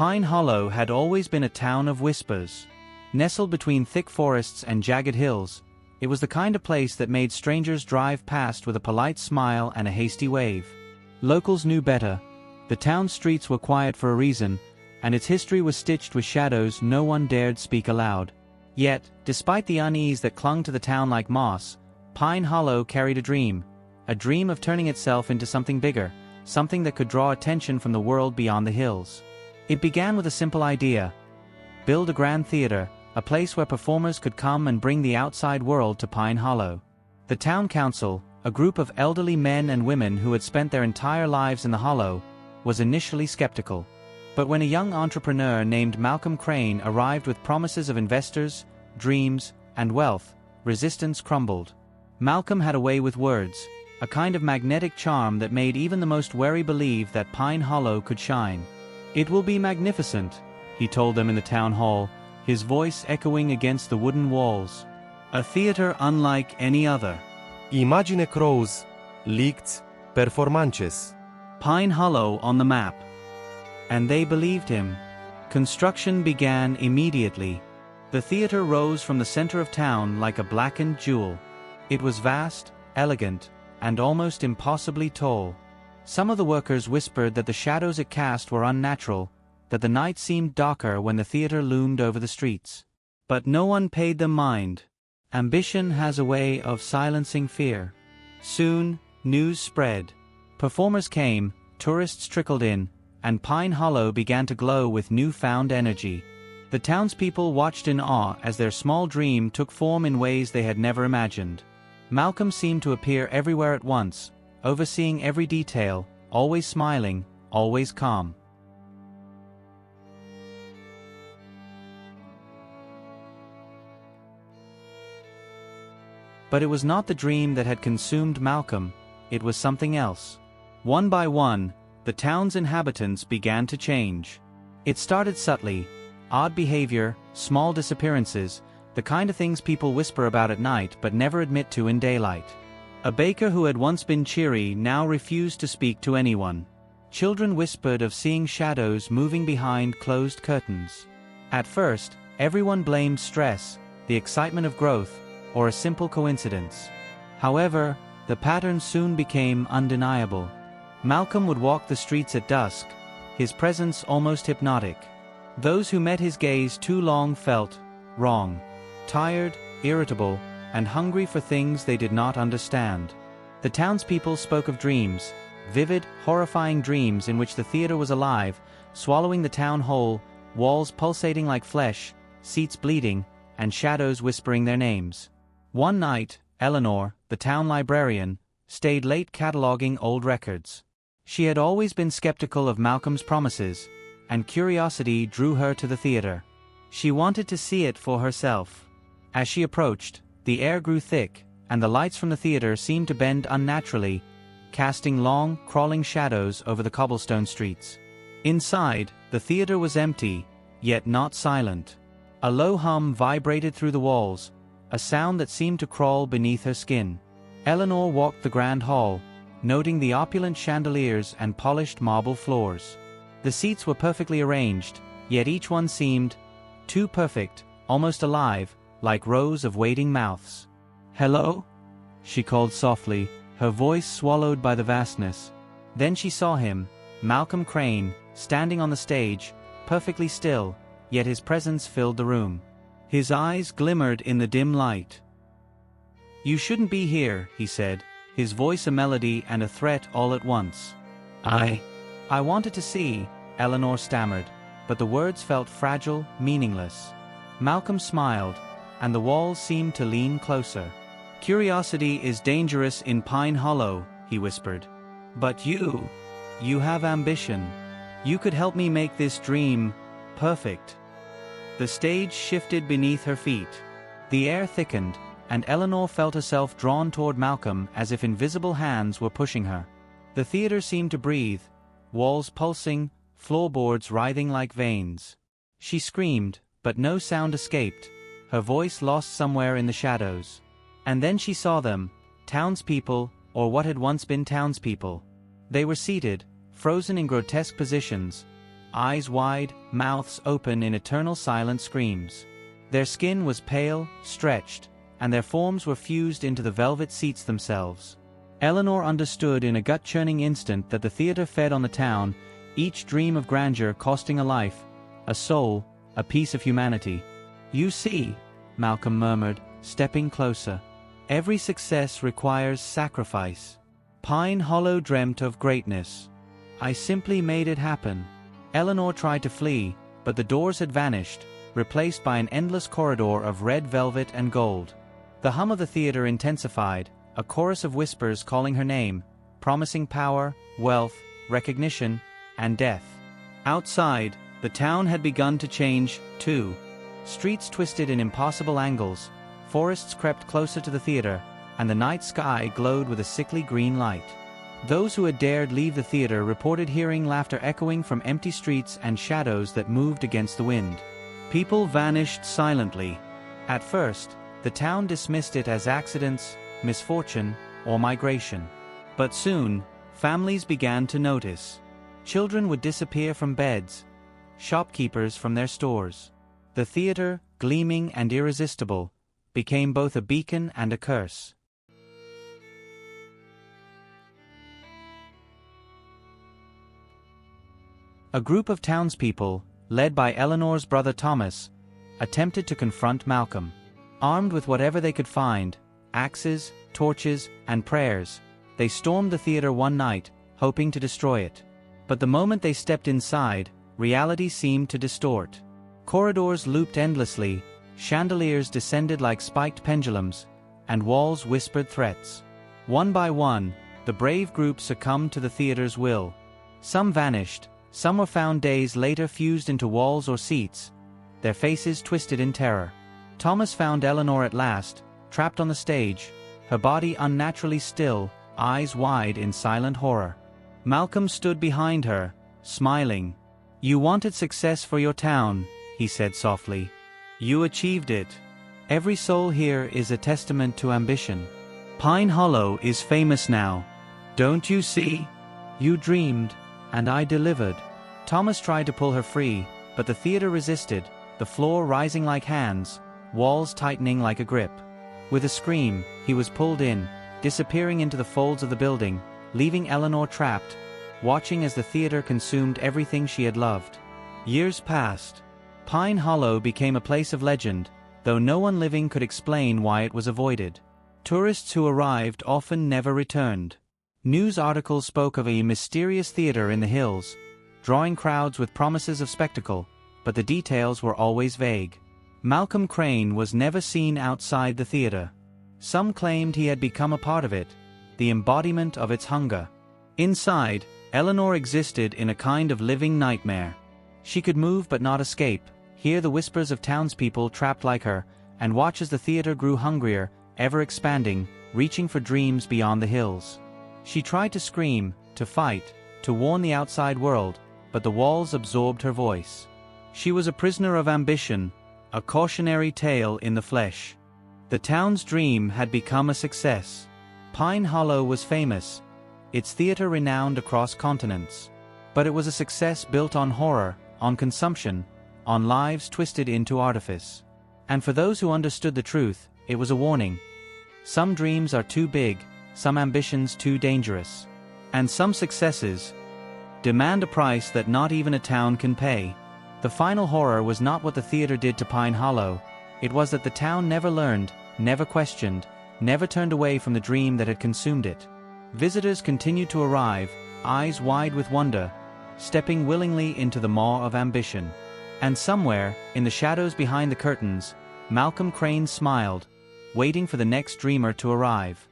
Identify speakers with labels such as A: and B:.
A: Pine Hollow had always been a town of whispers. Nestled between thick forests and jagged hills, it was the kind of place that made strangers drive past with a polite smile and a hasty wave. Locals knew better. The town's streets were quiet for a reason, and its history was stitched with shadows no one dared speak aloud. Yet, despite the unease that clung to the town like moss, Pine Hollow carried a dream of turning itself into something bigger, something that could draw attention from the world beyond the hills. It began with a simple idea: build a grand theater, a place where performers could come and bring the outside world to Pine Hollow. The town council, a group of elderly men and women who had spent their entire lives in the Hollow, was initially skeptical. But when a young entrepreneur named Malcolm Crane arrived with promises of investors, dreams, and wealth, resistance crumbled. Malcolm had a way with words, a kind of magnetic charm that made even the most wary believe that Pine Hollow could shine. "It will be magnificent," he told them in the town hall, his voice echoing against the wooden walls. "A theater unlike any other.
B: Imagine crows, licts, performances.
A: Pine Hollow on the map." And they believed him. Construction began immediately. The theater rose from the center of town like a blackened jewel. It was vast, elegant, and almost impossibly tall. Some of the workers whispered that the shadows it cast were unnatural, that the night seemed darker when the theater loomed over the streets. But no one paid them mind. Ambition has a way of silencing fear. Soon, news spread. Performers came, tourists trickled in, and Pine Hollow began to glow with newfound energy. The townspeople watched in awe as their small dream took form in ways they had never imagined. Malcolm seemed to appear everywhere at once, overseeing every detail, always smiling, always calm. But it was not the dream that had consumed Malcolm, it was something else. One by one, the town's inhabitants began to change. It started subtly: odd behavior, small disappearances, the kind of things people whisper about at night but never admit to in daylight. A baker who had once been cheery now refused to speak to anyone. Children whispered of seeing shadows moving behind closed curtains. At first, everyone blamed stress, the excitement of growth, or a simple coincidence. However, the pattern soon became undeniable. Malcolm would walk the streets at dusk, his presence almost hypnotic. Those who met his gaze too long felt wrong, tired, irritable, and hungry for things they did not understand. The townspeople spoke of dreams, vivid, horrifying dreams in which the theater was alive, swallowing the town whole, walls pulsating like flesh, seats bleeding, and shadows whispering their names. One night, Eleanor, the town librarian, stayed late cataloging old records. She had always been skeptical of Malcolm's promises, and curiosity drew her to the theater. She wanted to see it for herself. As she approached, the air grew thick, and the lights from the theater seemed to bend unnaturally, casting long, crawling shadows over the cobblestone streets. Inside, the theater was empty, yet not silent. A low hum vibrated through the walls, a sound that seemed to crawl beneath her skin. Eleanor walked the grand hall, noting the opulent chandeliers and polished marble floors. The seats were perfectly arranged, yet each one seemed too perfect, almost alive, like rows of waiting mouths. "Hello?" she called softly, her voice swallowed by the vastness. Then she saw him, Malcolm Crane, standing on the stage, perfectly still, yet his presence filled the room. His eyes glimmered in the dim light. "You shouldn't be here," he said, his voice a melody and a threat all at once. I wanted to see," Eleanor stammered, but the words felt fragile, meaningless. Malcolm smiled, and the walls seemed to lean closer. "Curiosity is dangerous in Pine Hollow," he whispered. "But you have ambition. You could help me make this dream perfect." The stage shifted beneath her feet. The air thickened, and Eleanor felt herself drawn toward Malcolm as if invisible hands were pushing her. The theater seemed to breathe, walls pulsing, floorboards writhing like veins. She screamed, but no sound escaped, her voice lost somewhere in the shadows. And then she saw them, townspeople, or what had once been townspeople. They were seated, frozen in grotesque positions, eyes wide, mouths open in eternal silent screams. Their skin was pale, stretched, and their forms were fused into the velvet seats themselves. Eleanor understood in a gut-churning instant that the theater fed on the town, each dream of grandeur costing a life, a soul, a piece of humanity. "You see," Malcolm murmured, stepping closer. "Every success requires sacrifice. Pine Hollow dreamt of greatness. I simply made it happen." Eleanor tried to flee, but the doors had vanished, replaced by an endless corridor of red velvet and gold. The hum of the theater intensified, a chorus of whispers calling her name, promising power, wealth, recognition, and death. Outside, the town had begun to change, too. Streets twisted in impossible angles, forests crept closer to the theater, and the night sky glowed with a sickly green light. Those who had dared leave the theater reported hearing laughter echoing from empty streets and shadows that moved against the wind. People vanished silently. At first, the town dismissed it as accidents, misfortune, or migration. But soon, families began to notice. Children would disappear from beds, shopkeepers from their stores. The theater, gleaming and irresistible, became both a beacon and a curse. A group of townspeople, led by Eleanor's brother Thomas, attempted to confront Malcolm. Armed with whatever they could find, axes, torches, and prayers, they stormed the theater one night, hoping to destroy it. But the moment they stepped inside, reality seemed to distort. Corridors looped endlessly, chandeliers descended like spiked pendulums, and walls whispered threats. One by one, the brave group succumbed to the theater's will. Some vanished, some were found days later fused into walls or seats, their faces twisted in terror. Thomas found Eleanor at last, trapped on the stage, her body unnaturally still, eyes wide in silent horror. Malcolm stood behind her, smiling. "You wanted success for your town," he said softly. "You achieved it. Every soul here is a testament to ambition. Pine Hollow is famous now. Don't you see? You dreamed, and I delivered." Thomas tried to pull her free, but the theater resisted, the floor rising like hands, walls tightening like a grip. With a scream, he was pulled in, disappearing into the folds of the building, leaving Eleanor trapped, watching as the theater consumed everything she had loved. Years passed. Pine Hollow became a place of legend, though no one living could explain why it was avoided. Tourists who arrived often never returned. News articles spoke of a mysterious theater in the hills, drawing crowds with promises of spectacle, but the details were always vague. Malcolm Crane was never seen outside the theater. Some claimed he had become a part of it, the embodiment of its hunger. Inside, Eleanor existed in a kind of living nightmare. She could move but not escape, hear the whispers of townspeople trapped like her, and watch as the theater grew hungrier, ever expanding, reaching for dreams beyond the hills. She tried to scream, to fight, to warn the outside world, but the walls absorbed her voice. She was a prisoner of ambition, a cautionary tale in the flesh. The town's dream had become a success. Pine Hollow was famous, its theater renowned across continents. But it was a success built on horror, on consumption, on lives twisted into artifice. And for those who understood the truth, it was a warning. Some dreams are too big, some ambitions too dangerous. And some successes demand a price that not even a town can pay. The final horror was not what the theater did to Pine Hollow, it was that the town never learned, never questioned, never turned away from the dream that had consumed it. Visitors continued to arrive, eyes wide with wonder, stepping willingly into the maw of ambition. And somewhere, in the shadows behind the curtains, Malcolm Crane smiled, waiting for the next dreamer to arrive.